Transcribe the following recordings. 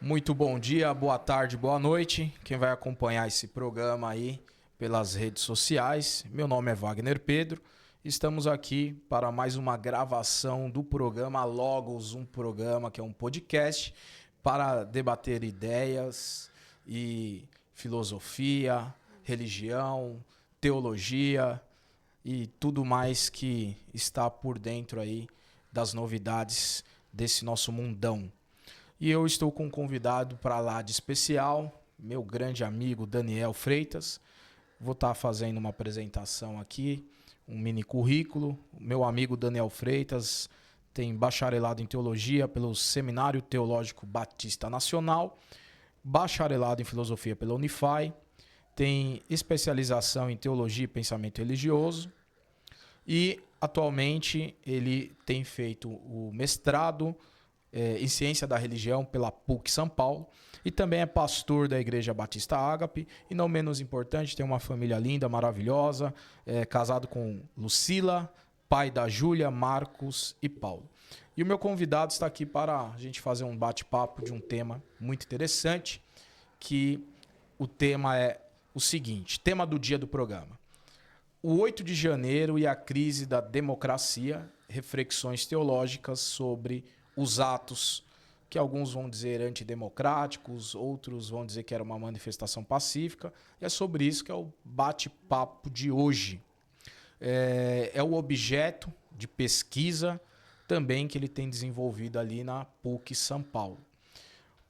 Muito bom dia, boa tarde, boa noite. Quem vai acompanhar esse programa aí pelas redes sociais, meu nome é Wagner Pedro. Estamos aqui para mais uma gravação do programa Logos, um programa que é um podcast para debater ideias e filosofia, religião, teologia e tudo mais que está por dentro aí das novidades desse nosso mundão. E eu estou com um convidado para lá de especial, meu grande amigo Daniel Freitas. Vou estar fazendo uma apresentação aqui, um mini currículo. Meu amigo Daniel Freitas tem bacharelado em teologia pelo Seminário Teológico Batista Nacional, bacharelado em filosofia pela Unify, tem especialização em teologia e pensamento religioso e atualmente ele tem feito o mestrado em Ciência da Religião pela PUC São Paulo e também é pastor da Igreja Batista Ágape e não menos importante, tem uma família linda, maravilhosa, casado com Lucila, pai da Júlia, Marcos e Paulo. E o meu convidado está aqui para a gente fazer um bate-papo de um tema muito interessante, que o tema é o seguinte, tema do dia do programa. O 8 de janeiro e a crise da democracia, reflexões teológicas sobre os atos que alguns vão dizer antidemocráticos, outros vão dizer que era uma manifestação pacífica. E é sobre isso que é o bate-papo de hoje. É o objeto de pesquisa também que ele tem desenvolvido ali na PUC São Paulo.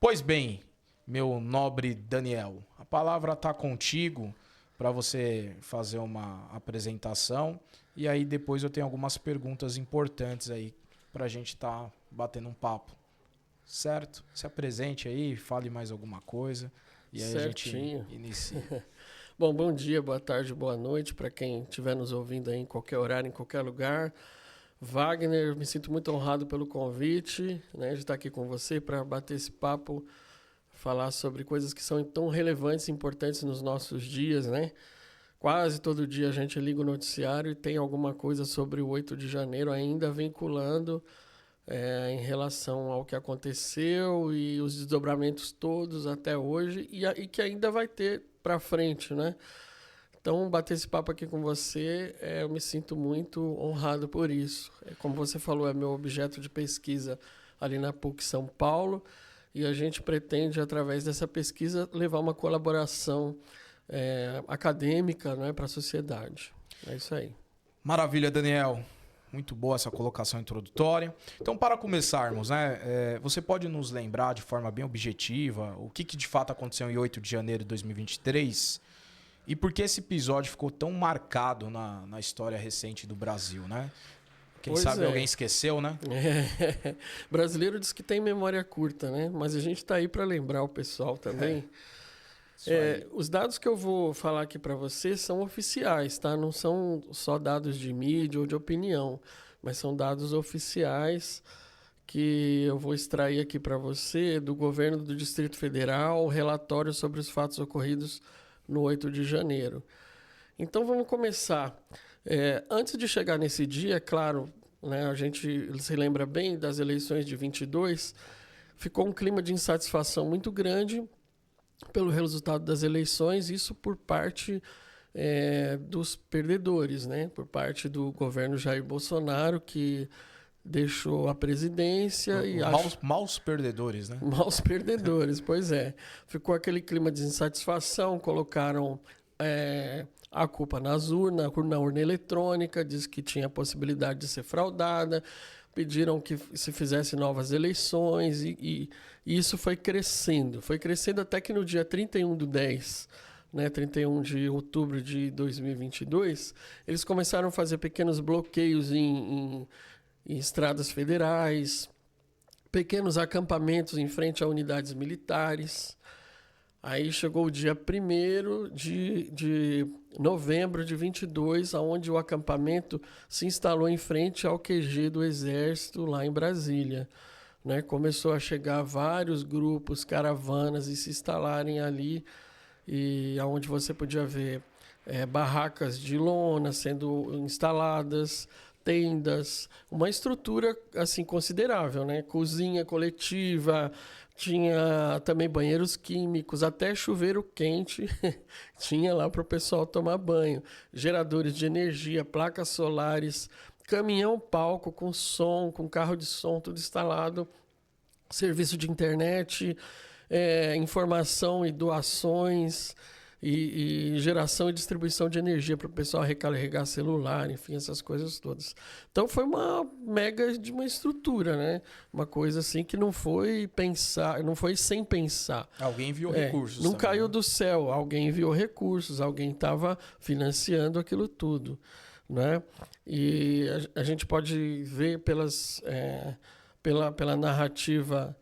Pois bem, meu nobre Daniel, a palavra está contigo para você fazer uma apresentação e aí depois eu tenho algumas perguntas importantes aí para a gente estar batendo um papo, certo? Se apresente aí, fale mais alguma coisa e aí Certinho. A gente inicia. Bom dia, boa tarde, boa noite para quem estiver nos ouvindo aí em qualquer horário, em qualquer lugar. Wagner, me sinto muito honrado pelo convite, né, de estar aqui com você para bater esse papo, falar sobre coisas que são tão relevantes e importantes nos nossos dias, né? Quase todo dia a gente liga o noticiário e tem alguma coisa sobre o 8 de janeiro ainda vinculando em relação ao que aconteceu e os desdobramentos todos até hoje e que ainda vai ter para frente, né? Então, bater esse papo aqui com você, eu me sinto muito honrado por isso. Como você falou, é meu objeto de pesquisa ali na PUC São Paulo e a gente pretende, através dessa pesquisa, levar uma colaboração acadêmica, né, para a sociedade. É isso aí. Maravilha, Daniel. Muito boa essa colocação introdutória. Então, para começarmos, né, você pode nos lembrar de forma bem objetiva o que de fato aconteceu em 8 de janeiro de 2023 e por que esse episódio ficou tão marcado na história recente do Brasil, né? Quem sabe alguém esqueceu, né? Brasileiro diz que tem memória curta, né? Mas a gente está aí para lembrar o pessoal também. Os dados que eu vou falar aqui para você são oficiais, tá? Não são só dados de mídia ou de opinião, mas são dados oficiais que eu vou extrair aqui para você do governo do Distrito Federal, relatório sobre os fatos ocorridos no 8 de janeiro. Então vamos começar. Antes de chegar nesse dia, é claro, né, a gente se lembra bem das eleições de 22, ficou um clima de insatisfação muito grande pelo resultado das eleições, isso por parte dos perdedores, né? Por parte do governo Jair Bolsonaro, que deixou a presidência Maus perdedores, né? Maus perdedores, pois é. Ficou aquele clima de insatisfação, colocaram a culpa na urna eletrônica, diz que tinha a possibilidade de ser fraudada, pediram que se fizesse novas eleições e isso foi crescendo até que no dia 31/10, né, 31 de outubro de 2022, eles começaram a fazer pequenos bloqueios em estradas federais, pequenos acampamentos em frente a unidades militares. Aí chegou o dia 1º de novembro de 22, onde o acampamento se instalou em frente ao QG do Exército, lá em Brasília. Né? Começou a chegar vários grupos, caravanas, e se instalarem ali, e onde você podia ver barracas de lona sendo instaladas, tendas, uma estrutura assim considerável, né? Cozinha coletiva, tinha também banheiros químicos, até chuveiro quente tinha lá para o pessoal tomar banho, geradores de energia, placas solares, caminhão-palco com som, com carro de som, tudo instalado, serviço de internet, informação e doações, e geração e distribuição de energia para o pessoal recarregar celular, enfim, essas coisas todas. Então foi uma mega de uma estrutura, né? Uma coisa assim que não foi sem pensar. Alguém enviou recursos. Não também, caiu né? do céu, alguém enviou recursos, alguém estava financiando aquilo tudo, né? E a gente pode ver pela narrativa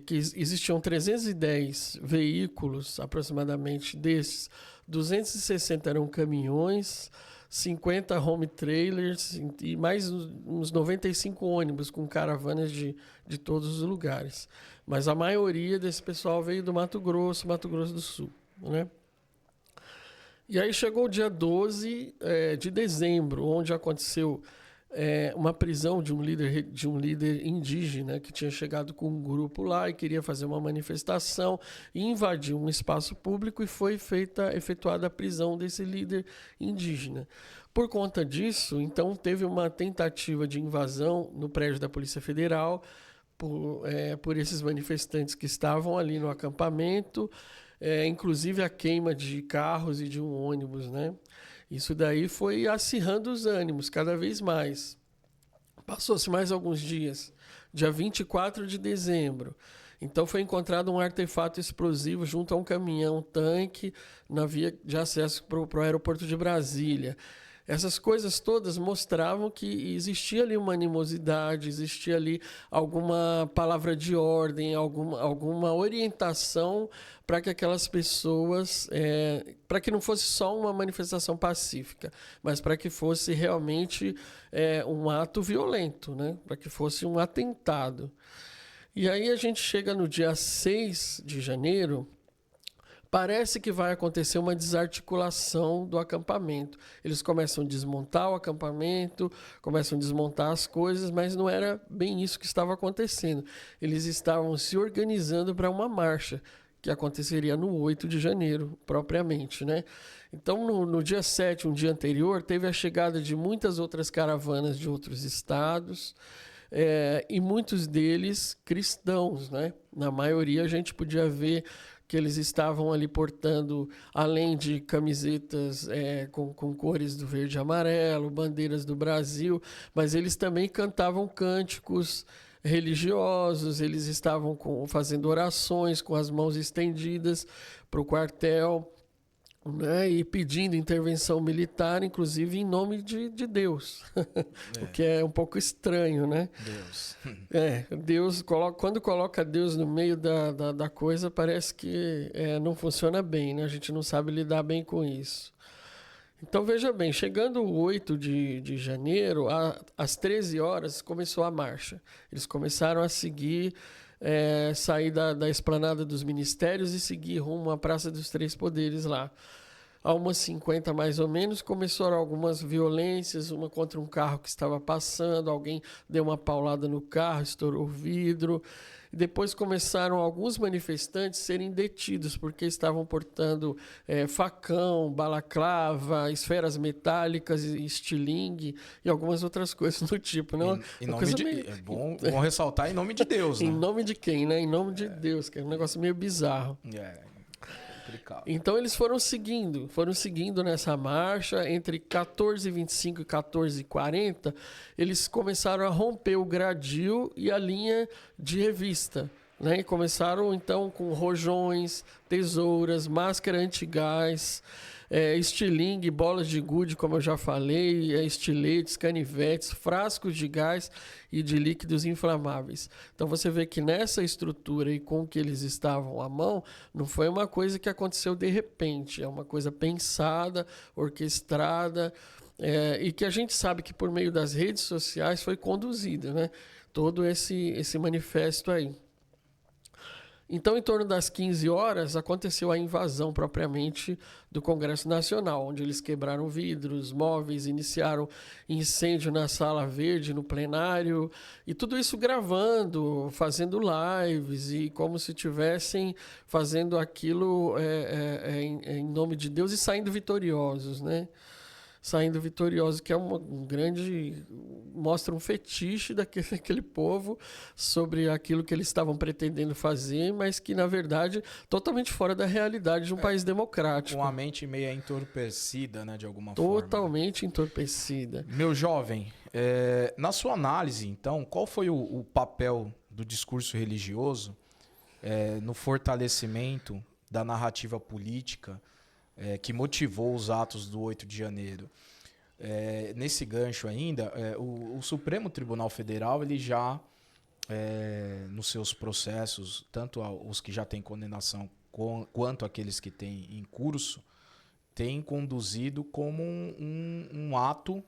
que existiam 310 veículos, aproximadamente desses, 260 eram caminhões, 50 home trailers e mais uns 95 ônibus com caravanas de todos os lugares. Mas a maioria desse pessoal veio do Mato Grosso do Sul, né? E aí chegou o dia 12 de dezembro, onde aconteceu uma prisão de um líder indígena que tinha chegado com um grupo lá e queria fazer uma manifestação e invadiu um espaço público, e foi efetuada a prisão desse líder indígena. Por conta disso, então, teve uma tentativa de invasão no prédio da Polícia Federal por esses manifestantes que estavam ali no acampamento, inclusive a queima de carros e de um ônibus, né? Isso daí foi acirrando os ânimos cada vez mais. Passou-se mais alguns dias, dia 24 de dezembro. Então foi encontrado um artefato explosivo junto a um caminhão-tanque na via de acesso para o aeroporto de Brasília. Essas coisas todas mostravam que existia ali uma animosidade, existia ali alguma palavra de ordem, alguma orientação para que aquelas pessoas, para que não fosse só uma manifestação pacífica, mas para que fosse realmente um ato violento, né? Para que fosse um atentado. E aí a gente chega no dia 6 de janeiro, parece que vai acontecer uma desarticulação do acampamento. Eles começam a desmontar o acampamento, começam a desmontar as coisas, mas não era bem isso que estava acontecendo. Eles estavam se organizando para uma marcha, que aconteceria no 8 de janeiro, propriamente, né? Então, no dia 7, um dia anterior, teve a chegada de muitas outras caravanas de outros estados, e muitos deles cristãos, né? Na maioria, a gente podia ver que eles estavam ali portando, além de camisetas com cores do verde e amarelo, bandeiras do Brasil, mas eles também cantavam cânticos religiosos, eles estavam fazendo orações com as mãos estendidas para o quartel, né, e pedindo intervenção militar, inclusive em nome de Deus, o que é um pouco estranho, né? Deus quando coloca Deus no meio da coisa, parece que não funciona bem, né? A gente não sabe lidar bem com isso. Então, veja bem, chegando o 8 de janeiro, às 13 horas, começou a marcha. Eles começaram a seguir, sair da esplanada dos ministérios e seguir rumo à Praça dos Três Poderes lá. A umas 50 mais ou menos, começaram algumas violências, uma contra um carro que estava passando, alguém deu uma paulada no carro, estourou o vidro. Depois começaram alguns manifestantes serem detidos, porque estavam portando facão, balaclava, esferas metálicas, estilingue e algumas outras coisas do tipo. Né? É bom ressaltar em nome de Deus, né? Em nome de quem, né? Em nome de Deus, que é um negócio meio bizarro. Complicado. Então eles foram seguindo nessa marcha. Entre 14h25 e 14h40, eles começaram a romper o gradil e a linha de revista, né? E começaram então com rojões, tesouras, máscara antigás, estilingue, bolas de gude, como eu já falei, estiletes, canivetes, frascos de gás e de líquidos inflamáveis. Então você vê que nessa estrutura e com que eles estavam à mão, não foi uma coisa que aconteceu de repente, é uma coisa pensada, orquestrada, e que a gente sabe que por meio das redes sociais foi conduzida, né? Todo esse manifesto aí. Então, em torno das 15 horas, aconteceu a invasão propriamente do Congresso Nacional, onde eles quebraram vidros, móveis, iniciaram incêndio na Sala Verde, no plenário, e tudo isso gravando, fazendo lives, e como se estivessem fazendo aquilo em nome de Deus e saindo vitoriosos, né? Saindo vitoriosos, que é um grande... mostra um fetiche daquele povo sobre aquilo que eles estavam pretendendo fazer, mas que, na verdade, totalmente fora da realidade de um país democrático. Com a mente meio entorpecida, né, de alguma Totalmente entorpecida. Meu jovem, na sua análise, então, qual foi o papel do discurso religioso no fortalecimento da narrativa política que motivou os atos do 8 de janeiro? Nesse gancho ainda, o Supremo Tribunal Federal, ele já, nos seus processos, tanto os que já têm condenação quanto aqueles que têm em curso, tem conduzido como um ato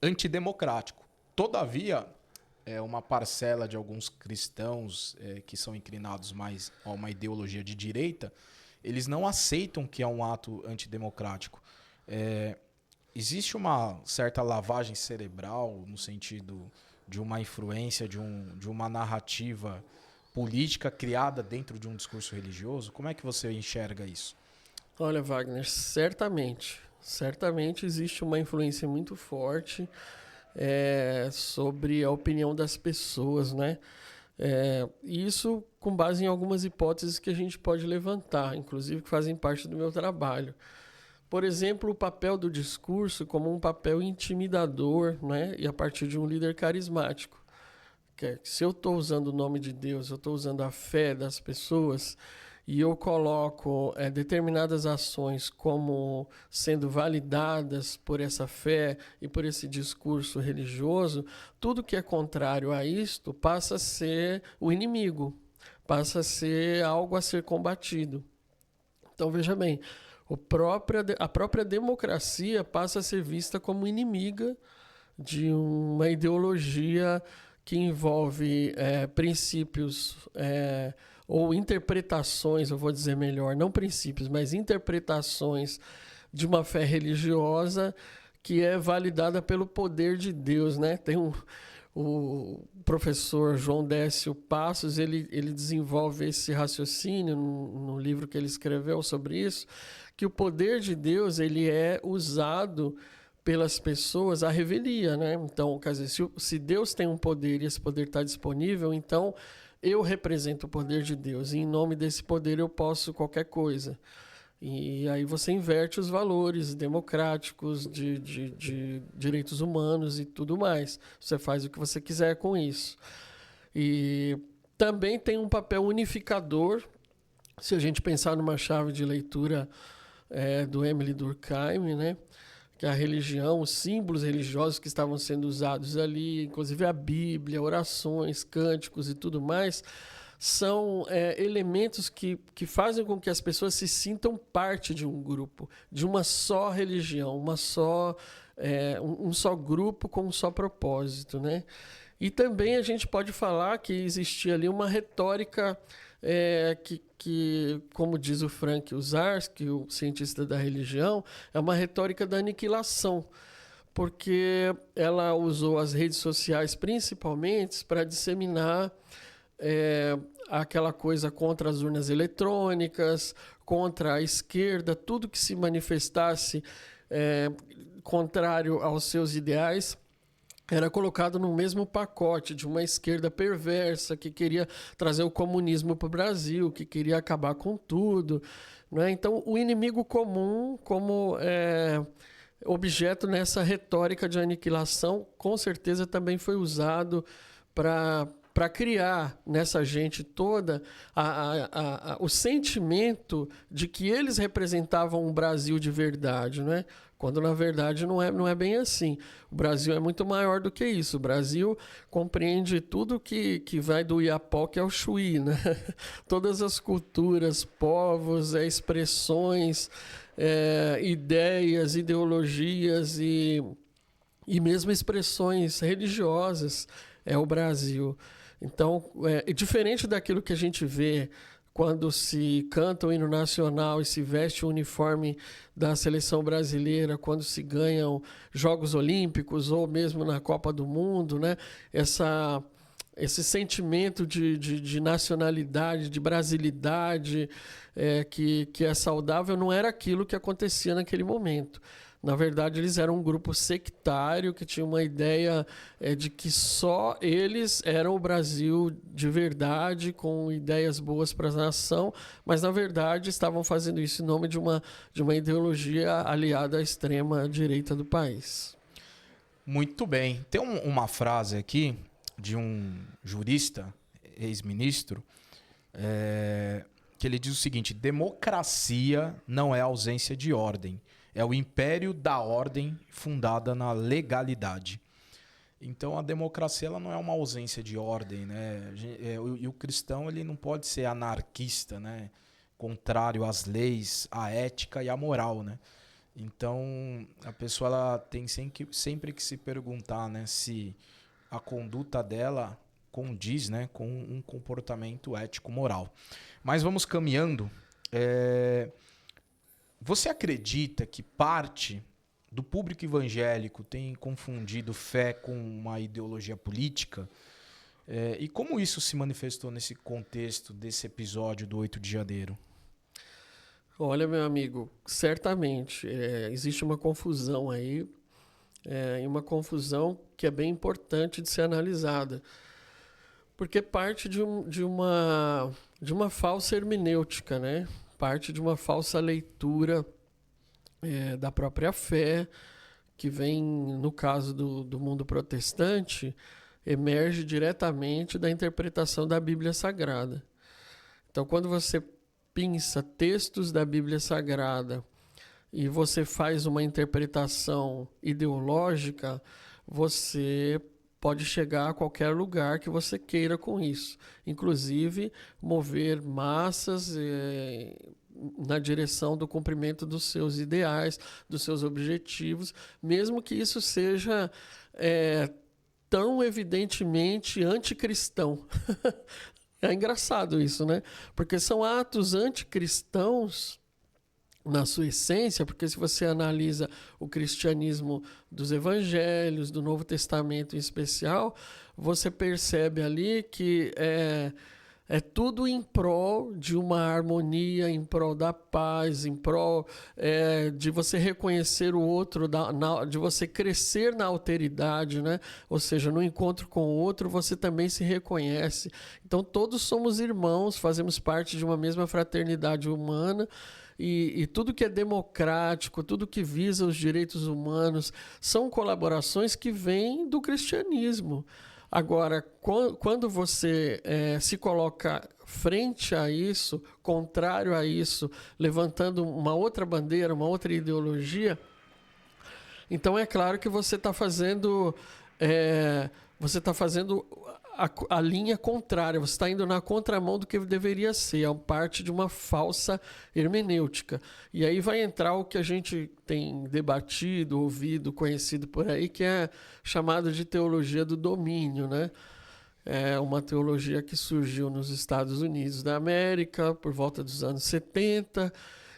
antidemocrático. Todavia, uma parcela de alguns cristãos que são inclinados mais a uma ideologia de direita, eles não aceitam que é um ato antidemocrático. Existe uma certa lavagem cerebral no sentido de uma influência, de uma narrativa política criada dentro de um discurso religioso? Como é que você enxerga isso? Olha, Wagner, certamente existe uma influência muito forte sobre a opinião das pessoas, né? Isso com base em algumas hipóteses que a gente pode levantar, inclusive que fazem parte do meu trabalho. Por exemplo, o papel do discurso como um papel intimidador, né? E a partir de um líder carismático. Se eu estou usando o nome de Deus, eu estou usando a fé das pessoas e eu coloco determinadas ações como sendo validadas por essa fé e por esse discurso religioso, tudo que é contrário a isto passa a ser o inimigo, passa a ser algo a ser combatido. Então, veja bem, a própria democracia passa a ser vista como inimiga de uma ideologia que envolve princípios ou interpretações, eu vou dizer melhor, não princípios, mas interpretações de uma fé religiosa que é validada pelo poder de Deus, né? Tem o professor João Décio Passos, ele desenvolve esse raciocínio no livro que ele escreveu sobre isso, que o poder de Deus ele é usado pelas pessoas à revelia, né? Então, quer dizer, se Deus tem um poder e esse poder está disponível, então eu represento o poder de Deus e em nome desse poder eu posso qualquer coisa. E aí você inverte os valores democráticos de direitos humanos e tudo mais. Você faz o que você quiser com isso. E também tem um papel unificador. Se a gente pensar numa chave de leitura do Emile Durkheim, né? Que a religião, os símbolos religiosos que estavam sendo usados ali, inclusive a Bíblia, orações, cânticos e tudo mais, são elementos que fazem com que as pessoas se sintam parte de um grupo, de uma só religião, um só grupo com um só propósito, né? E também a gente pode falar que existia ali uma retórica que, como diz o Frank Uzarsky, o cientista da religião, é uma retórica da aniquilação, porque ela usou as redes sociais principalmente para disseminar aquela coisa contra as urnas eletrônicas, contra a esquerda, tudo que se manifestasse contrário aos seus ideais era colocado no mesmo pacote de uma esquerda perversa que queria trazer o comunismo para o Brasil, que queria acabar com tudo, né? Então, o inimigo comum como objeto nessa retórica de aniquilação, com certeza também foi usado para criar nessa gente toda o sentimento de que eles representavam um Brasil de verdade, né? Quando, na verdade, não é bem assim. O Brasil é muito maior do que isso. O Brasil compreende tudo que vai do Iapoque ao Chuí, né? Todas as culturas, povos, expressões, ideias, ideologias e mesmo expressões religiosas é o Brasil. Então, diferente daquilo que a gente vê quando se canta o hino nacional e se veste o uniforme da seleção brasileira, quando se ganham Jogos Olímpicos ou mesmo na Copa do Mundo, né? Esse sentimento de nacionalidade, de brasilidade, que é saudável, não era aquilo que acontecia naquele momento. Na verdade, eles eram um grupo sectário que tinha uma ideia de que só eles eram o Brasil de verdade, com ideias boas para a nação, mas, na verdade, estavam fazendo isso em nome de uma ideologia aliada à extrema-direita do país. Muito bem. Tem uma frase aqui de um jurista, ex-ministro, que ele diz o seguinte: democracia não é ausência de ordem, é o império da ordem fundada na legalidade. Então a democracia ela não é uma ausência de ordem, né? E o cristão ele não pode ser anarquista, né? Contrário às leis, à ética e à moral, né? Então a pessoa ela tem sempre que se perguntar, né, se a conduta dela condiz, né, com um comportamento ético-moral. Mas vamos caminhando. Você acredita que parte do público evangélico tem confundido fé com uma ideologia política? E como isso se manifestou nesse contexto desse episódio do 8 de janeiro? Olha, meu amigo, certamente existe uma confusão aí, e uma confusão que é bem importante de ser analisada, porque parte de uma falsa hermenêutica, né? Parte de uma falsa leitura da própria fé, que vem, no caso do mundo protestante, emerge diretamente da interpretação da Bíblia Sagrada. Então, quando você pinça textos da Bíblia Sagrada e você faz uma interpretação ideológica, você pode chegar a qualquer lugar que você queira com isso. Inclusive, mover massas na direção do cumprimento dos seus ideais, dos seus objetivos, mesmo que isso seja tão evidentemente anticristão. É engraçado isso, né? Porque são atos anticristãos na sua essência, porque se você analisa o cristianismo dos evangelhos, do Novo Testamento em especial, você percebe ali que é tudo em prol de uma harmonia, em prol da paz, em prol de você reconhecer o outro, de você crescer na alteridade, né? Ou seja, no encontro com o outro, você também se reconhece. Então, todos somos irmãos, fazemos parte de uma mesma fraternidade humana, e tudo que é democrático, tudo que visa os direitos humanos, são colaborações que vêm do cristianismo. Agora, quando você se coloca frente a isso, contrário a isso, levantando uma outra bandeira, uma outra ideologia, então é claro que você está fazendo a linha contrária, você está indo na contramão do que deveria ser, é parte de uma falsa hermenêutica. E aí vai entrar o que a gente tem debatido, ouvido, conhecido por aí, que é chamado de teologia do domínio, né? É uma teologia que surgiu nos Estados Unidos da América por volta dos anos 70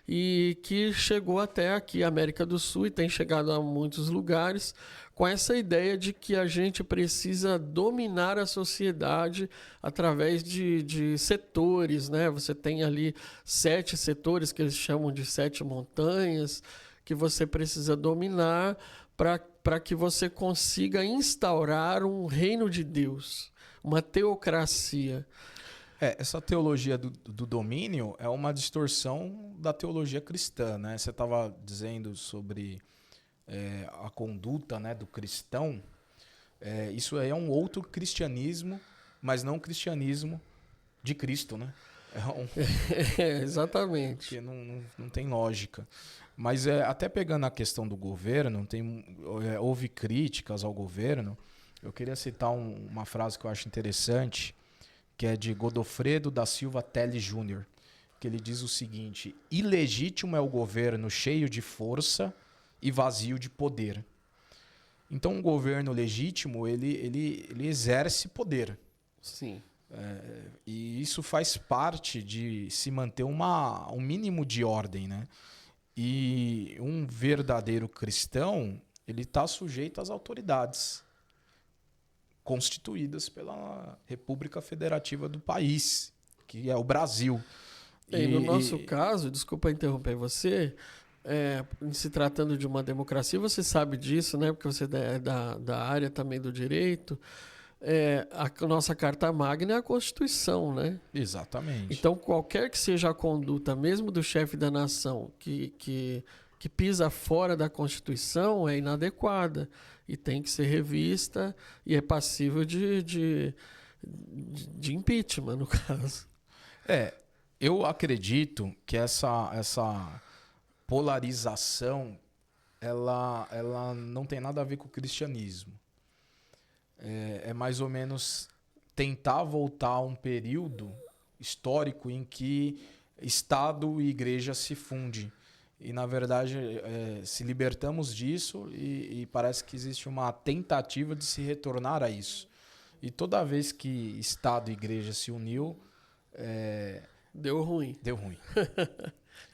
e que chegou até aqui, a América do Sul, e tem chegado a muitos lugares, com essa ideia de que a gente precisa dominar a sociedade através de setores, né? Você tem ali 7 setores que eles chamam de 7 montanhas, que você precisa dominar para que você consiga instaurar um reino de Deus, uma teocracia. Essa teologia do domínio é uma distorção da teologia cristã, né? Você estava dizendo sobre a conduta, né, do cristão. Isso aí é um outro cristianismo, mas não um cristianismo de Cristo, né? Exatamente. Que não tem lógica. Mas até pegando a questão do governo, houve críticas ao governo. Eu queria citar uma frase que eu acho interessante, que é de Godofredo da Silva Telles Júnior, que ele diz o seguinte: ilegítimo é o governo cheio de força e vazio de poder. Então, um governo legítimo, ele exerce poder. Sim. E isso faz parte de se manter um mínimo de ordem, né? E um verdadeiro cristão, ele está sujeito às autoridades constituídas pela República Federativa do país, que é o Brasil. E no nosso caso, desculpa interromper você, em se tratando de uma democracia, você sabe disso, né? Porque você é da área também do direito. A nossa Carta Magna é a Constituição, né? Exatamente. Então, qualquer que seja a conduta, mesmo do chefe da nação, que pisa fora da Constituição, é inadequada e tem que ser revista e é passível de impeachment, no caso. Eu acredito que essa polarização ela não tem nada a ver com o cristianismo. É mais ou menos tentar voltar a um período histórico em que Estado e igreja se fundem. E, na verdade, se libertamos disso e parece que existe uma tentativa de se retornar a isso. E toda vez que Estado e igreja se uniu... Deu ruim. Deu ruim.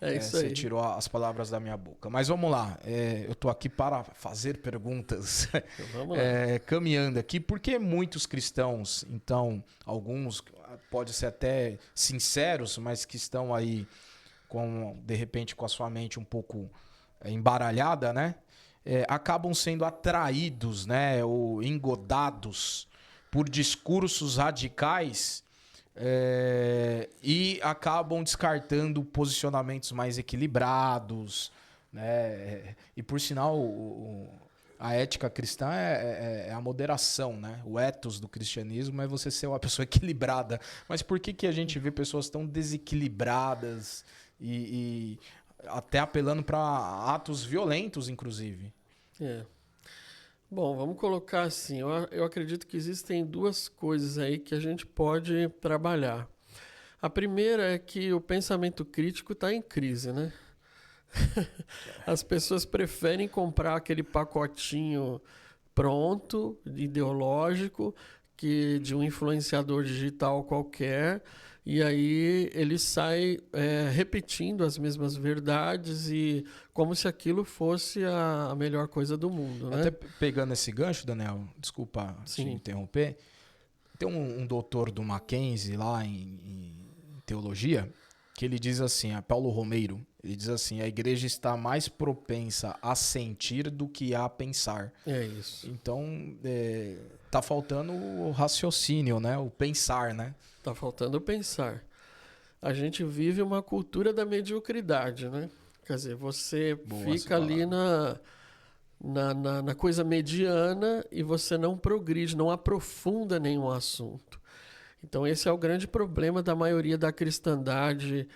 Isso aí. Você tirou as palavras da minha boca. Mas vamos lá. Eu estou aqui para fazer perguntas. Então, vamos lá. Caminhando aqui. Por que muitos cristãos, então, alguns, pode ser até sinceros, mas que estão aí, de repente, com a sua mente um pouco embaralhada, né? Acabam sendo atraídos, né? Ou engodados por discursos radicais... e acabam descartando posicionamentos mais equilibrados, né? E por sinal, a ética cristã é a moderação, né? O ethos do cristianismo é você ser uma pessoa equilibrada. Mas por que a gente vê pessoas tão desequilibradas e até apelando para atos violentos, inclusive? Bom, vamos colocar assim, eu acredito que existem duas coisas aí que a gente pode trabalhar. A primeira é que o pensamento crítico está em crise, né? As pessoas preferem comprar aquele pacotinho pronto, ideológico, de um influenciador digital qualquer, e aí ele sai repetindo as mesmas verdades e como se aquilo fosse a melhor coisa do mundo, né? Até pegando esse gancho, Daniel, desculpa te interromper, tem um doutor do Mackenzie lá em teologia que ele diz assim, Paulo Romeiro, ele diz assim, a igreja está mais propensa a sentir do que a pensar. É isso. Então, tá faltando o raciocínio, né? O pensar, né? Tá faltando pensar. A gente vive uma cultura da mediocridade, né? Quer dizer, você fica ali na coisa mediana e você não progride, não aprofunda nenhum assunto. Então esse é o grande problema da maioria da cristandade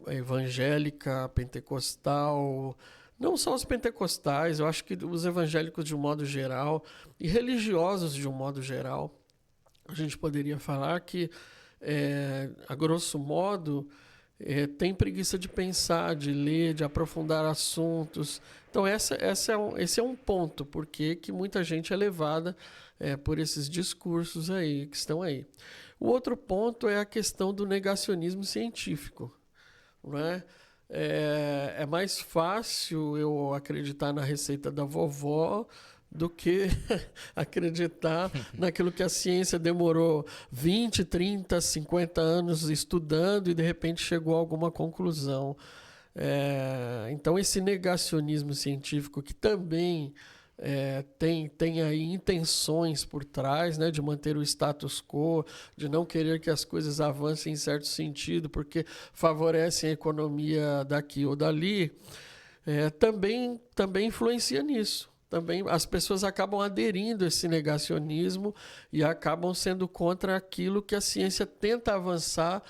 evangélica, pentecostal, não só os pentecostais, eu acho que os evangélicos de um modo geral e religiosos de um modo geral. A gente poderia falar que, a grosso modo, tem preguiça de pensar, de ler, de aprofundar assuntos. Então, esse é um ponto, porque que muita gente é levada por esses discursos aí, que estão aí. O outro ponto é a questão do negacionismo científico, não é? É mais fácil eu acreditar na receita da vovó do que acreditar naquilo que a ciência demorou 20, 30, 50 anos estudando e de repente chegou a alguma conclusão. Então esse negacionismo científico que também tem aí intenções por trás, né, de manter o status quo, de não querer que as coisas avancem em certo sentido, porque favorecem a economia daqui ou dali, também influencia nisso. Também as pessoas acabam aderindo a esse negacionismo e acabam sendo contra aquilo que a ciência tenta avançar,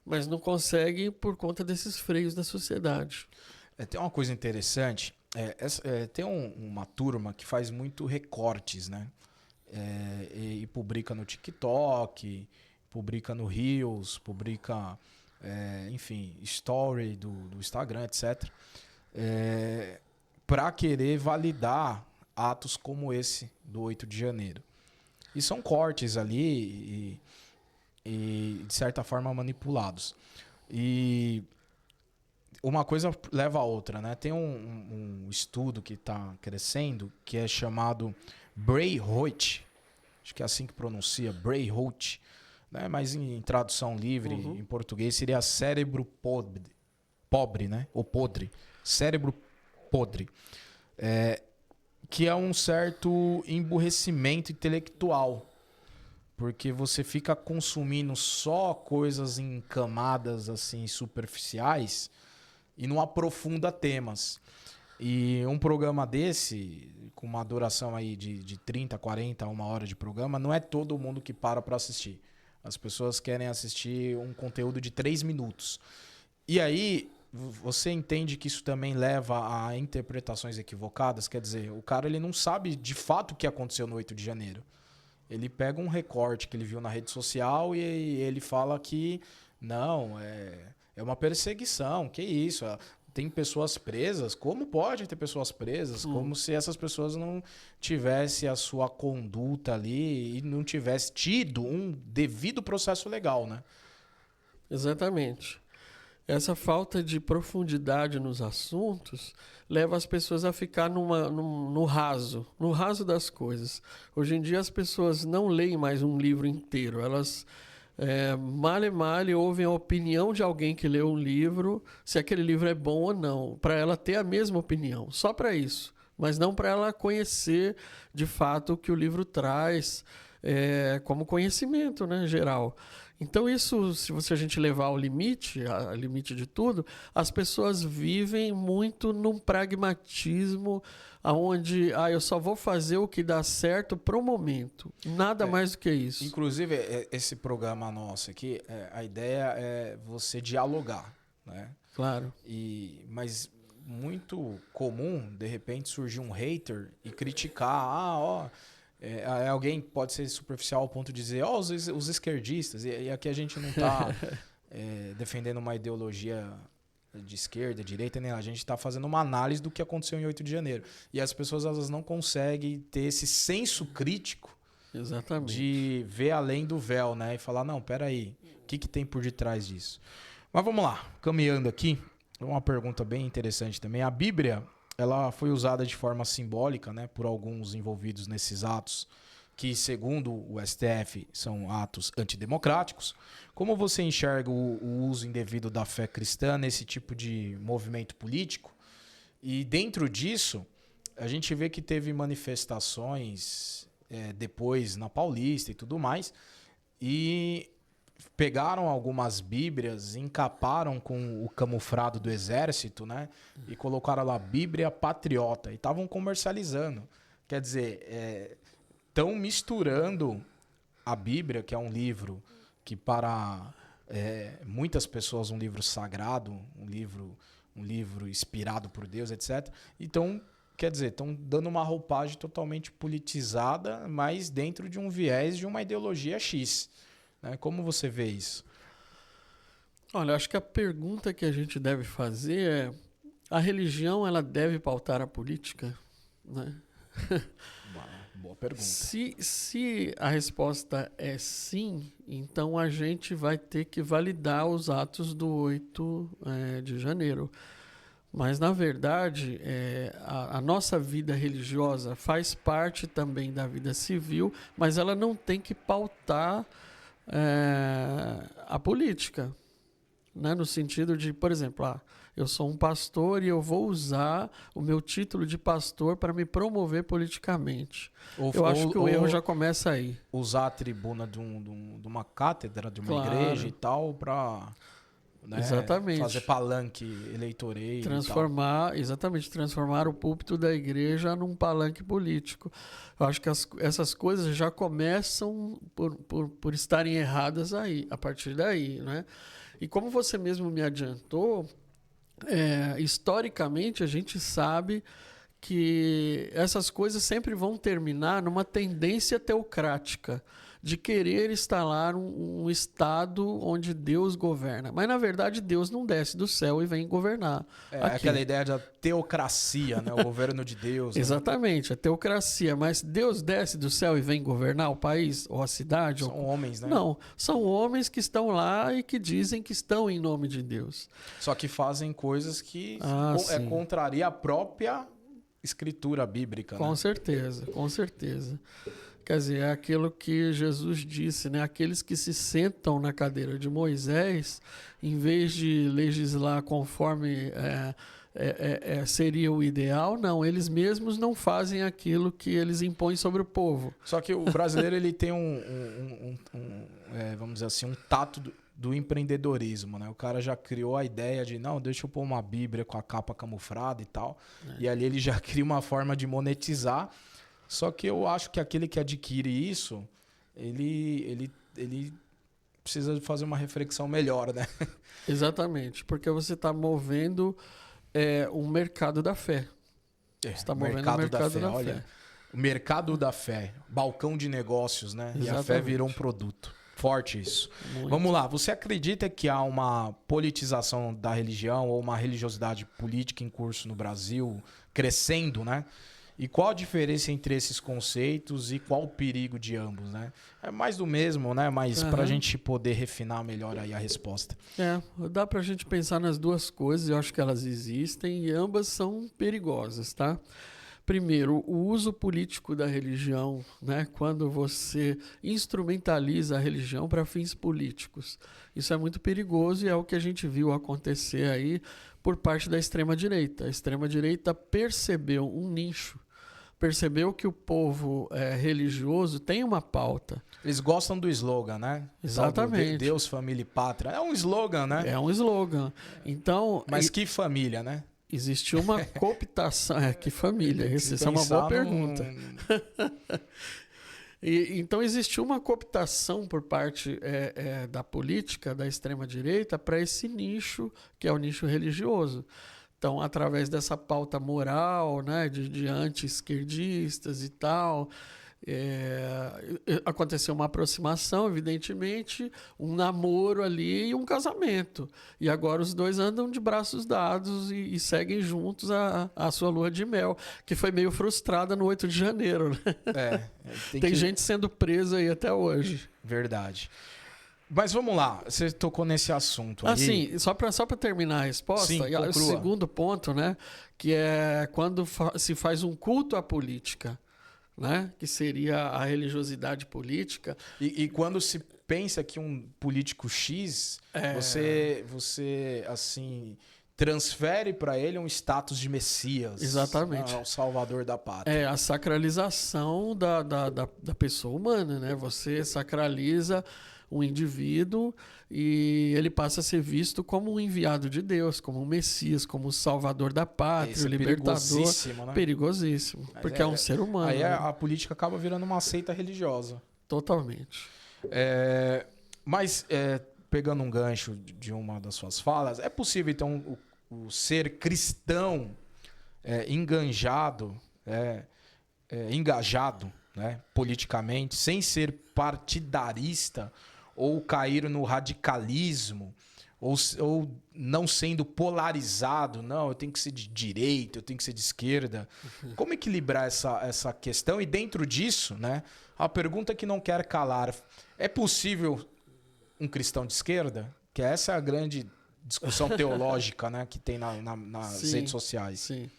mas não consegue por conta desses freios da sociedade. Tem uma coisa interessante, tem uma turma que faz muito recortes, né? E publica no TikTok, publica no Reels, publica, enfim, story do Instagram, etc. Para querer validar atos como esse do 8 de janeiro. E são cortes ali e, de certa forma, manipulados. E uma coisa leva a outra, né? Tem um estudo que está crescendo que é chamado Brainrot, acho que é assim que pronuncia, Brainrot, né? Mas em tradução livre, em português, seria cérebro pobre, né? Ou podre. Cérebro podre. Que é um certo emburrecimento intelectual, porque você fica consumindo só coisas em camadas assim superficiais e não aprofunda temas. E um programa desse, com uma duração aí de 30, 40, uma hora de programa, não é todo mundo que para assistir. As pessoas querem assistir um conteúdo de 3 minutos. E aí, você entende que isso também leva a interpretações equivocadas? Quer dizer, o cara ele não sabe de fato o que aconteceu no 8 de janeiro. Ele pega um recorte que ele viu na rede social e ele fala que não, é uma perseguição, que isso? Tem pessoas presas? Como pode ter pessoas presas? Como se essas pessoas não tivessem a sua conduta ali e não tivessem tido um devido processo legal, né? Exatamente. Essa falta de profundidade nos assuntos leva as pessoas a ficar no raso das coisas. Hoje em dia as pessoas não leem mais um livro inteiro, elas male ouvem a opinião de alguém que leu um livro, se aquele livro é bom ou não, para ela ter a mesma opinião, só para isso, mas não para ela conhecer de fato o que o livro traz como conhecimento, né, geral. Então isso, se a gente levar ao limite, a limite de tudo, as pessoas vivem muito num pragmatismo onde eu só vou fazer o que dá certo pro momento. Nada mais do que isso. Inclusive, esse programa nosso aqui, a ideia é você dialogar, né? Claro. Mas muito comum, de repente, surgir um hater e criticar, alguém pode ser superficial ao ponto de dizer os esquerdistas, e aqui a gente não está defendendo uma ideologia de esquerda, direita, nem a gente está fazendo uma análise do que aconteceu em 8 de janeiro. E as pessoas elas não conseguem ter esse senso crítico. Exatamente. De ver além do véu, né? E falar, não, peraí, o que tem por detrás disso? Mas vamos lá, caminhando aqui, uma pergunta bem interessante também. A Bíblia, ela foi usada de forma simbólica, né, por alguns envolvidos nesses atos, que, segundo o STF, são atos antidemocráticos. Como você enxerga o uso indevido da fé cristã nesse tipo de movimento político? E dentro disso, a gente vê que teve manifestações depois na Paulista e tudo mais, e pegaram algumas bíblias, encaparam com o camuflado do exército, né? E colocaram lá Bíblia Patriota. E estavam comercializando. Quer dizer, estão misturando a Bíblia, que é um livro que para muitas pessoas um livro sagrado, um livro inspirado por Deus, etc. Então, quer dizer, estão dando uma roupagem totalmente politizada, mas dentro de um viés de uma ideologia X. Como você vê isso? Olha, acho que a pergunta que a gente deve fazer é: a religião ela deve pautar a política? Né? Boa pergunta. Se a resposta é sim, então a gente vai ter que validar os atos do 8 de janeiro. Mas, na verdade, a nossa vida religiosa faz parte também da vida civil, mas ela não tem que pautar a política, né? No sentido de, por exemplo, eu sou um pastor e eu vou usar o meu título de pastor para me promover politicamente. Eu acho que o erro já começa aí. Usar a tribuna de uma cátedra, de uma igreja e tal, para fazer palanque eleitoreiro. Transformar o púlpito da igreja num palanque político. Eu acho que essas coisas já começam por estarem erradas aí, a partir daí, né? E como você mesmo me adiantou, historicamente a gente sabe que essas coisas sempre vão terminar numa tendência teocrática. de querer instalar um Estado onde Deus governa. Mas, na verdade, Deus não desce do céu e vem governar. Aquela ideia da teocracia, né? O governo de Deus. Né? Exatamente, a teocracia. Mas Deus desce do céu e vem governar o país ou a cidade? São homens, né? Não, são homens que estão lá e que dizem que estão em nome de Deus. Só que fazem coisas que contraria a própria escritura bíblica. Com né? certeza, com certeza. Quer dizer, é aquilo que Jesus disse, né? Aqueles que se sentam na cadeira de Moisés, em vez de legislar conforme seria o ideal, não, eles mesmos não fazem aquilo que eles impõem sobre o povo. Só que o brasileiro ele tem vamos dizer assim, um tato do empreendedorismo, né? O cara já criou a ideia de, não, deixa eu pôr uma Bíblia com a capa camuflada e tal. E ali ele já cria uma forma de monetizar. Só que eu acho que aquele que adquire isso, ele precisa fazer uma reflexão melhor, né? Exatamente, porque você está movendo um mercado da fé. Você está movendo o mercado da fé. Olha, o mercado da fé, balcão de negócios, né? Exatamente. E a fé virou um produto. Forte isso. Muito. Vamos lá, você acredita que há uma politização da religião ou uma religiosidade política em curso no Brasil, crescendo, né? E qual a diferença entre esses conceitos e qual o perigo de ambos, né? É mais do mesmo, né? Mas para a gente poder refinar melhor aí a resposta. Dá para a gente pensar nas duas coisas, eu acho que elas existem e ambas são perigosas, tá? Primeiro, o uso político da religião, né? Quando você instrumentaliza a religião para fins políticos. Isso é muito perigoso e é o que a gente viu acontecer aí por parte da extrema-direita. A extrema-direita percebeu um nicho, percebeu que o povo religioso tem uma pauta. Eles gostam do slogan, né? Exatamente. Deus, família e pátria. É um slogan, né? É um slogan. Então, mas que família, né? Existe uma cooptação. Que família? Essa é uma boa pergunta. Então, existe uma cooptação por parte da política, da extrema-direita, para esse nicho, que é o nicho religioso. Então, através dessa pauta moral, né, de anti-esquerdistas e tal, aconteceu uma aproximação, evidentemente, um namoro ali e um casamento. E agora os dois andam de braços dados e seguem juntos a sua lua de mel, que foi meio frustrada no 8 de janeiro. Né? Tem gente sendo presa aí até hoje. Verdade. Mas vamos lá, você tocou nesse assunto aí. Assim, só para terminar a resposta, sim, o segundo ponto, né, que é quando se faz um culto à política, né, que seria a religiosidade política. E quando se pensa que um político X, você assim, transfere para ele um status de Messias. Exatamente. O salvador da pátria. A sacralização da pessoa humana, né? Você sacraliza um indivíduo e ele passa a ser visto como um enviado de Deus, como um Messias, como o salvador da pátria, o libertador. Perigosíssimo, né? Perigosíssimo, porque é um ser humano. Aí né? a política acaba virando uma seita religiosa. Totalmente. Mas, pegando um gancho de uma das suas falas, é possível, então, o ser cristão engajado, né, politicamente, sem ser partidarista, ou cair no radicalismo, ou não sendo polarizado, não, eu tenho que ser de direita, eu tenho que ser de esquerda. Como equilibrar essa questão? E dentro disso, né, a pergunta que não quer calar, é possível um cristão de esquerda? Que essa é a grande discussão teológica, né, que tem nas redes sociais. Sim.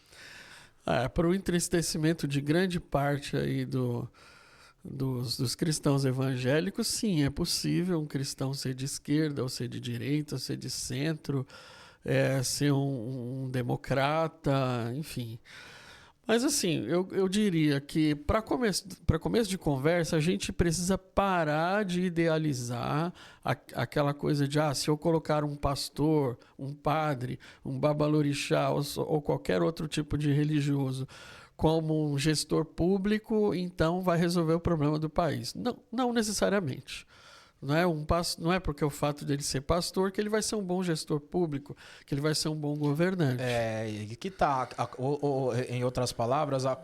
Para o entristecimento de grande parte aí dos cristãos evangélicos, sim, é possível um cristão ser de esquerda, ou ser de direita, ou ser de centro, ser um democrata, enfim. Mas assim, eu diria que para começo de conversa, a gente precisa parar de idealizar aquela coisa de se eu colocar um pastor, um padre, um babalorixá ou qualquer outro tipo de religioso como um gestor público, então vai resolver o problema do país. Não necessariamente. Não é porque o fato dele ser pastor que ele vai ser um bom gestor público, que ele vai ser um bom governante. Que tá, em outras palavras, a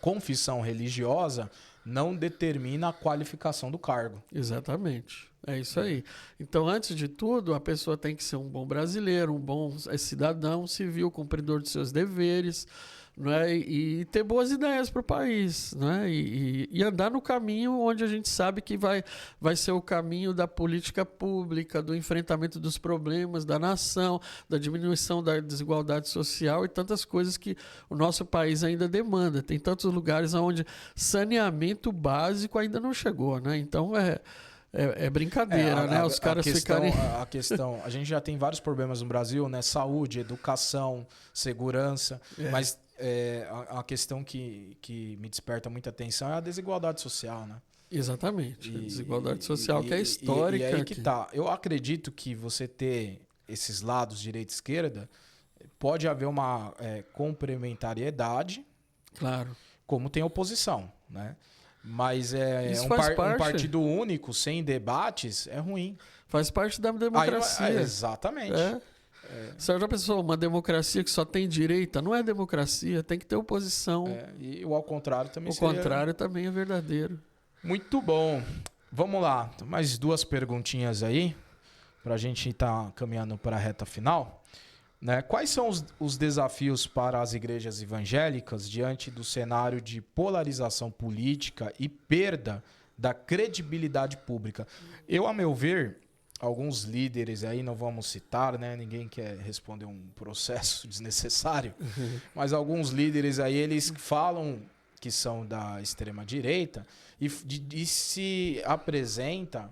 confissão religiosa não determina a qualificação do cargo. Exatamente. É isso aí. Então, antes de tudo, a pessoa tem que ser um bom brasileiro, um bom cidadão civil, cumpridor de seus deveres, né? E ter boas ideias para o país, né? E andar no caminho onde a gente sabe que vai ser o caminho da política pública, do enfrentamento dos problemas da nação, da diminuição da desigualdade social e tantas coisas que o nosso país ainda demanda. Tem tantos lugares onde saneamento básico ainda não chegou, né? Então, é brincadeira, né? Os caras ficarem... A gente já tem vários problemas no Brasil, né? Saúde, educação, segurança, mas a questão que me desperta muita atenção é a desigualdade social, né? Exatamente. A desigualdade social que é histórica. E aí que tá. Eu acredito que você ter esses lados, direita e esquerda, pode haver uma complementariedade, claro, como tem oposição, né? Mas um partido único, sem debates, é ruim. Faz parte da democracia. Exatamente. Você já pensou, uma democracia que só tem direita? Não é democracia, tem que ter oposição. E o ao contrário também seria... O contrário também é verdadeiro. Muito bom. Vamos lá, mais 2 perguntinhas aí, para a gente estar caminhando para a reta final. Né? Quais são os desafios para as igrejas evangélicas diante do cenário de polarização política e perda da credibilidade pública? Eu, a meu ver, alguns líderes aí, não vamos citar, né? Ninguém quer responder um processo desnecessário, mas alguns líderes aí, eles falam que são da extrema-direita e se apresenta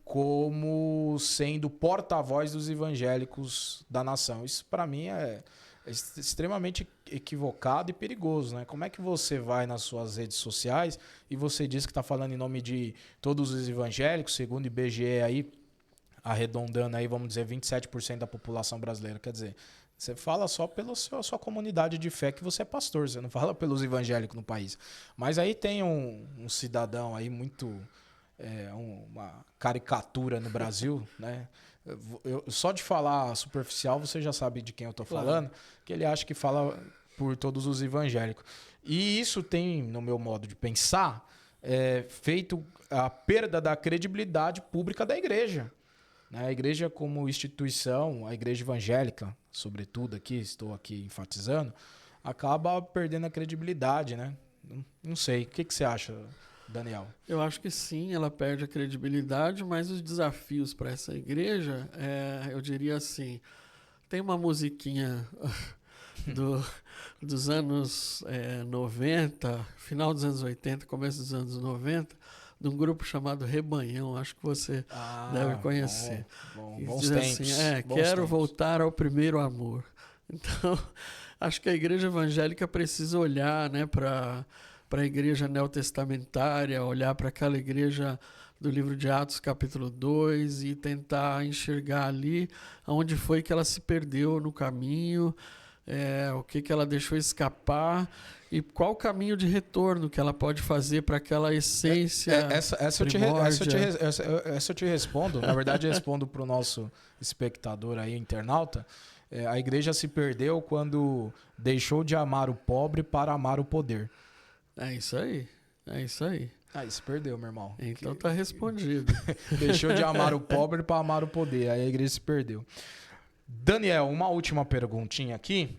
como sendo porta-voz dos evangélicos da nação. Isso, para mim, é extremamente equivocado e perigoso, né? Como é que você vai nas suas redes sociais e você diz que está falando em nome de todos os evangélicos, segundo o IBGE aí, arredondando aí, vamos dizer, 27% da população brasileira. Quer dizer, você fala só pela sua comunidade de fé que você é pastor, você não fala pelos evangélicos no país. Mas aí tem um cidadão aí muito... uma caricatura no Brasil, né? Só de falar superficial, você já sabe de quem eu estou falando, que ele acha que fala por todos os evangélicos. E isso tem, no meu modo de pensar, feito a perda da credibilidade pública da igreja. Né? A igreja como instituição, a igreja evangélica, sobretudo aqui, estou aqui enfatizando, acaba perdendo a credibilidade, né? Não sei, o que você acha, Daniel? Eu acho que sim, ela perde a credibilidade, mas os desafios para essa igreja, eu diria assim, tem uma musiquinha dos anos 90, final dos anos 80, começo dos anos 90, de um grupo chamado Rebanhão, acho que você deve conhecer. Bons tempos. Assim, quero voltar ao primeiro amor. Então, acho que a igreja evangélica precisa olhar, né, para a igreja neotestamentária, olhar para aquela igreja do livro de Atos, capítulo 2, e tentar enxergar ali onde foi que ela se perdeu no caminho, o que ela deixou escapar e qual o caminho de retorno que ela pode fazer para aquela essência essa eu te respondo. Na verdade, eu respondo para o nosso espectador aí, internauta. A igreja se perdeu quando deixou de amar o pobre para amar o poder. É isso aí. Aí se perdeu, meu irmão. Então tá respondido. Deixou de amar o pobre para amar o poder. Aí a igreja se perdeu. Daniel, uma última perguntinha aqui.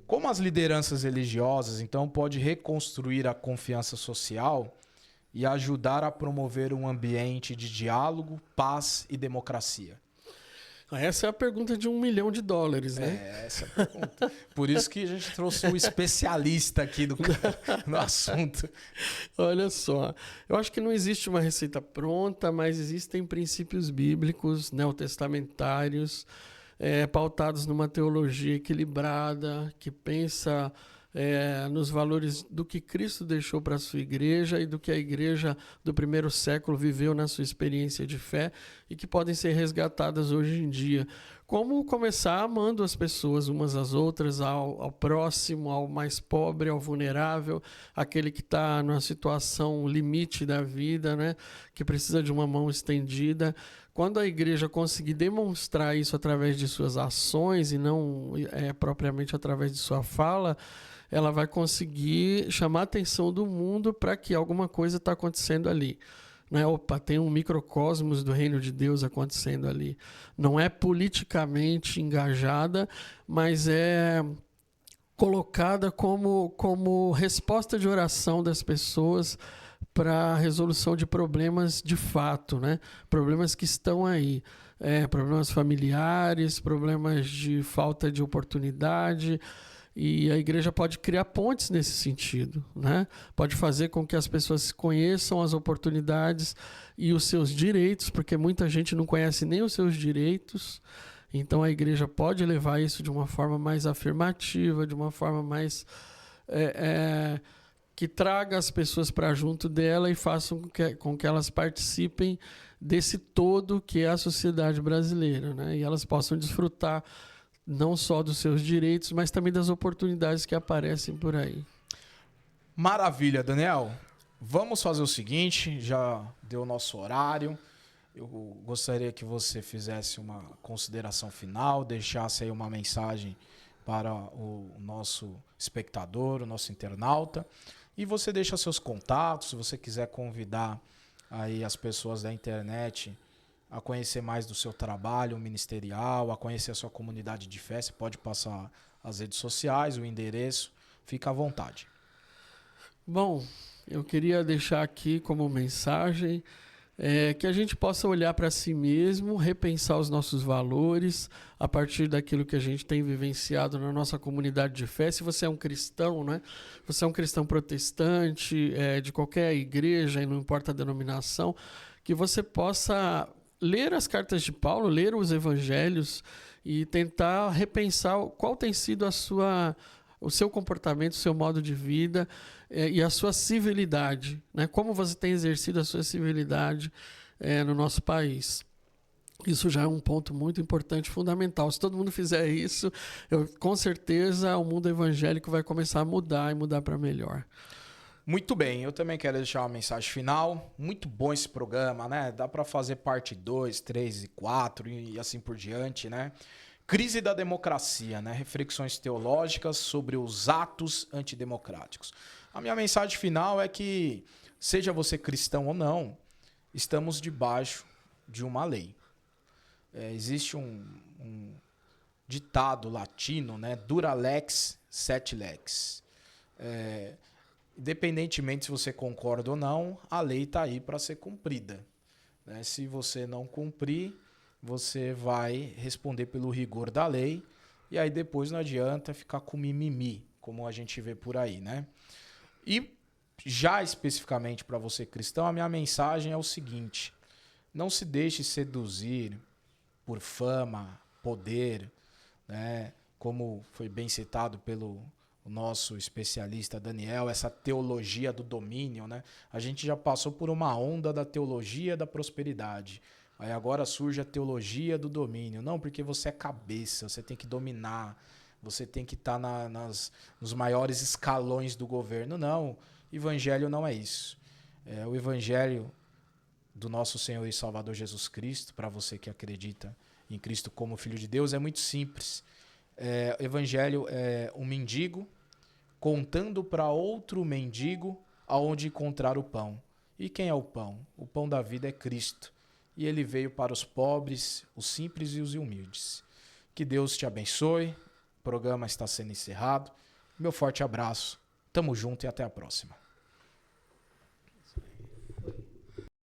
Como as lideranças religiosas, então, podem reconstruir a confiança social e ajudar a promover um ambiente de diálogo, paz e democracia? Essa é a pergunta de $1 milhão, né? Essa é a pergunta. Por isso que a gente trouxe um especialista aqui no assunto. Olha só, eu acho que não existe uma receita pronta, mas existem princípios bíblicos, neotestamentários, pautados numa teologia equilibrada, que pensa nos valores do que Cristo deixou para a sua igreja e do que a igreja do primeiro século viveu na sua experiência de fé e que podem ser resgatadas hoje em dia. Como começar amando as pessoas umas às outras, ao próximo, ao mais pobre, ao vulnerável, aquele que está numa situação limite da vida, né? Que precisa de uma mão estendida. Quando a igreja conseguir demonstrar isso através de suas ações e não propriamente através de sua fala, ela vai conseguir chamar a atenção do mundo para que alguma coisa está acontecendo ali. Né? Opa, tem um microcosmos do reino de Deus acontecendo ali. Não é politicamente engajada, mas é colocada como resposta de oração das pessoas para a resolução de problemas de fato, né? Problemas que estão aí. Problemas familiares, problemas de falta de oportunidade. E a igreja pode criar pontes nesse sentido, né? Pode fazer com que as pessoas conheçam as oportunidades e os seus direitos, porque muita gente não conhece nem os seus direitos. Então a igreja pode levar isso de uma forma mais afirmativa, de uma forma mais que traga as pessoas para junto dela e façam com que elas participem desse todo que é a sociedade brasileira, né? E elas possam desfrutar não só dos seus direitos, mas também das oportunidades que aparecem por aí. Maravilha, Daniel. Vamos fazer o seguinte, já deu o nosso horário. Eu gostaria que você fizesse uma consideração final, deixasse aí uma mensagem para o nosso espectador, o nosso internauta. E você deixa seus contatos, se você quiser convidar aí as pessoas da internet a conhecer mais do seu trabalho ministerial, a conhecer a sua comunidade de fé, você pode passar as redes sociais, o endereço, fica à vontade. Bom, eu queria deixar aqui como mensagem que a gente possa olhar para si mesmo, repensar os nossos valores a partir daquilo que a gente tem vivenciado na nossa comunidade de fé. Se você é um cristão, né? Você é um cristão protestante, de qualquer igreja, e não importa a denominação, que você possa ler as cartas de Paulo, ler os evangelhos e tentar repensar qual tem sido o seu comportamento, o seu modo de vida e a sua civilidade, né? Como você tem exercido a sua civilidade no nosso país. Isso já é um ponto muito importante, fundamental. Se todo mundo fizer isso, com certeza o mundo evangélico vai começar a mudar e mudar para melhor. Muito bem, eu também quero deixar uma mensagem final. Muito bom esse programa, né? Dá para fazer parte 2, 3 e 4 e assim por diante, né? Crise da democracia, né? Reflexões teológicas sobre os atos antidemocráticos. A minha mensagem final é que, seja você cristão ou não, estamos debaixo de uma lei. Existe um ditado latino, né? Dura lex, sed lex. Independentemente se você concorda ou não, a lei está aí para ser cumprida, né? Se você não cumprir, você vai responder pelo rigor da lei e aí depois não adianta ficar com mimimi, como a gente vê por aí, né? E já especificamente para você cristão, a minha mensagem é o seguinte: não se deixe seduzir por fama, poder, né? Como foi bem citado pelo o nosso especialista Daniel, essa teologia do domínio, né? A gente já passou por uma onda da teologia da prosperidade. Aí agora surge a teologia do domínio. Não, porque você é cabeça, você tem que dominar, você tem que estar nos maiores escalões do governo. Não, evangelho não é isso. O evangelho do nosso Senhor e Salvador Jesus Cristo, para você que acredita em Cristo como Filho de Deus, é muito simples. O evangelho é um mendigo contando para outro mendigo aonde encontrar o pão. E quem é o pão? O pão da vida é Cristo. E ele veio para os pobres, os simples e os humildes. Que Deus te abençoe. O programa está sendo encerrado. Meu forte abraço. Tamo junto e até a próxima.